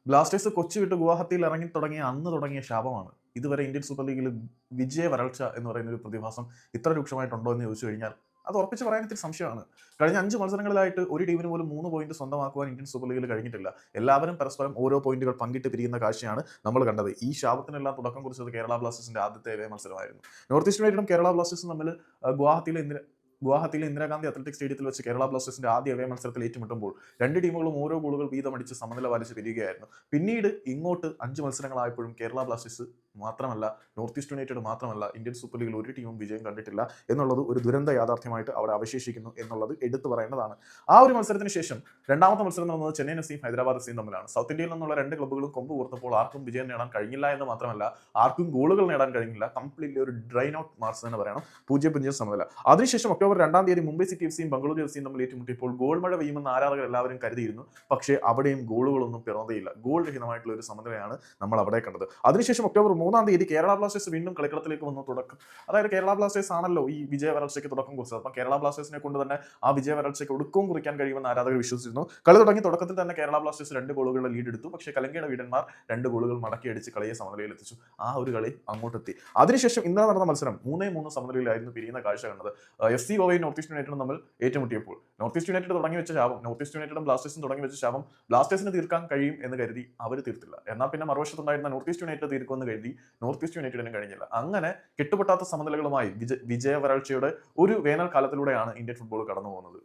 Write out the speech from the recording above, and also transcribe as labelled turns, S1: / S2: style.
S1: Blasters Kochi വിട്ട് ഗുവാഹത്തിയിൽ ഇറങ്ങി തുടങ്ങിയ അന്ന് തുടങ്ങിയ ശാപമാണ്. ഇതുവരെ ഇന്ത്യൻ സൂപ്പർ ലീഗിൽ വിജയ വരൾച്ച എന്ന് പറയുന്ന ഒരു പ്രതിഭാസം ഇത്ര രൂക്ഷമായിട്ടുണ്ടോ എന്ന് ചോദിച്ചു കഴിഞ്ഞാൽ അത് ഉറപ്പിച്ച് പറയാൻ ഇത്തിരി സംശയമാണ്. കഴിഞ്ഞ 5 മത്സരങ്ങളിലായിട്ട് ഒരു ടീമിന് പോലും 3 പോയിന്റ് സ്വന്തമാക്കുവാൻ ഇന്ത്യൻ സൂപ്പർ ലീഗിൽ കഴിഞ്ഞിട്ടില്ല. എല്ലാവരും പരസ്പരം ഓരോ പോയിന്റുകൾ പങ്കിട്ട് പിരിയുന്ന കാഴ്ചയാണ് നമ്മൾ കണ്ടത്. ഈ ശാപത്തിനെല്ലാം തുടക്കം കുറിച്ചത് കേരള ബ്ലാസ്റ്റേഴ്സിന്റെ ആദ്യത്തെ അവേ മത്സരമായിരുന്നു. നോർത്ത് ഈസ്റ്റ് യുണൈറ്റഡും കേരള ബ്ലാസ്റ്റേഴ്സും തമ്മിൽ ഗുവാഹത്തിയിലെ ഇന്ദിരാഗാന്ധി അത്ലറ്റിക് സ്റ്റേഡിയത്തിൽ വെച്ച് കേരള ബ്ലാസ്റ്റേഴ്സിന്റെ ആദ്യ അവേ മത്സരത്തിൽ ഏറ്റുമുട്ടുമ്പോൾ രണ്ട് ടീമുകളും ഓരോ ഗോളുകൾ വീതമടിച്ച് സമനില പാലിച്ച് പിരിയുകയായിരുന്നു. പിന്നീട് ഇങ്ങോട്ട് 5 മത്സരങ്ങളായപ്പോഴും കേരള ബ്ലാസ്റ്റേഴ്സ് മാത്രമല്ല, നോർത്ത് ഈസ്റ്റ് യുണൈറ്റഡ് മാത്രമല്ല, ഇന്ത്യൻ സൂപ്പർ ലീഗിൽ ഒരു ടീമും വിജയം കണ്ടിട്ടില്ല എന്നുള്ളത് ഒരു ദുരന്ത യാഥാർത്ഥ്യമായിട്ട് അവിടെ അവശേഷിക്കുന്നു എന്നുള്ളത് എടുത്തു പറയേണ്ടതാണ്. ആ ഒരു മത്സരത്തിന് ശേഷം രണ്ടാമത്തെ മത്സരം നടന്നത് ചെന്നൈയിൻ എഫ് സിയും ഹൈദരാബാദ് എഫ് സിയും തമ്മിലാണ്. സൗത്ത് ഇന്ത്യയിൽ നിന്നുള്ള രണ്ട് ക്ലബ്ബുകളും കൊമ്പ് കോർത്തപ്പോൾ ആർക്കും വിജയം നേടാൻ കഴിഞ്ഞില്ല എന്ന് മാത്രമല്ല, ആർക്കും ഗോളുകൾ നേടാൻ കഴിഞ്ഞില്ല. കംപ്ലീറ്റ്ലി ഒരു ഡ്രൈൻ ഔട്ട് മാർച്ച് എന്ന് പറയണം. 0-0 സമനില. അതിനുശേഷം ഒക്ടോബർ 2-ാം തീയതി മുംബൈ സിറ്റി എഫ് സിയും ബംഗളൂരു എഫ് സിയും തമ്മിൽ ഏറ്റുമുട്ടിയപ്പോൾ ഗോൾ മഴ പെയ്യുമെന്ന് ആരാധകർ എല്ലാവരും കരുതിയിരുന്നു. പക്ഷേ അവിടെയും ഗോളുകളൊന്നും പിറന്നേയില്ല. ഗോൾ രഹിതമായിട്ടുള്ള ഒരു സമനിലയാണ് നമ്മൾ അവിടെ കണ്ടത്. അതിനുശേഷം ഒക്ടോബർ 3-ാം തീയതി കേരള ബ്ലാസ്റ്റേഴ്സ് വീണ്ടും കളിക്കളത്തിലേക്ക് വന്നു. തുടക്കം, അതായത് കേരള ബ്ലാസ്റ്റേഴ്സ് ആണല്ലോ ഈ വിജയ വരൾച്ചയ്ക്ക് തുടക്കം കുറിച്ചത്. അപ്പം കേരള ബ്ലാസ്റ്റേഴ്സിനെ കൊണ്ട് തന്നെ ആ വിജയ വരൾച്ചയ്ക്ക് ഒടുക്കവും കുറിക്കാൻ കഴിയുമെന്ന് ആരാധകർ വിശ്വസിച്ചിരുന്നു. കളി തുടങ്ങി തുടക്കത്തിൽ തന്നെ കേരള ബ്ലാസ്റ്റേഴ്സ് 2 ഗോളുകളുടെ ലീഡ് എടുത്തു. പക്ഷേ കലങ്കയുടെ വീരന്മാർ 2 ഗോളുകൾ മടക്കിയടിച്ച് കളിയെ സമനിലയിൽ എത്തിച്ചു. ആ ഒരു കളി അങ്ങോട്ടെത്തി. അതിനുശേഷം ഇന്നലെ നടന്ന മത്സരം 3-3 സമനിലയിലായിരുന്നു പിരിയുന്ന കാഴ്ച കണ്ടത്. എഫ് സി ഗോവയും നോർത്ത് ഈസ്റ്റ് യുണൈറ്റഡും തമ്മിൽ ഏറ്റുമുട്ടിയപ്പോൾ നോർത്ത് ഈസ്റ്റ് യുണൈറ്റഡ് തുടങ്ങി വെച്ച ശാപം, നോർത്ത് ഈസ്റ്റ് യുണൈറ്റഡും ബ്ലാസ്റ്റേഴ്സും തുടങ്ങി വെച്ച ശാപം ബ്ലാസ്റ്റേഴ്സിന് തീർക്കാൻ കഴിയും എന്ന് കരുതി അവർ തീർത്തില്ല. എന്നാൽ പിന്നെ മറുവശത്തുണ്ടായിരുന്ന നോർത്ത് ഈസ്റ്റ് യുണൈറ്റഡ് തീർക്കുമെന്ന് കരുതി നോർത്ത് ഈസ്റ്റ് യുണൈറ്റഡിനും കഴിഞ്ഞില്ല. അങ്ങനെ കെട്ടുപൊട്ടാത്ത സമനിലകളുമായി വിജയ വരൾച്ചയുടെ ഒരു വേനൽക്കാലത്തിലൂടെയാണ് ഇന്ത്യൻ ഫുട്ബോൾ കടന്നു പോകുന്നത്.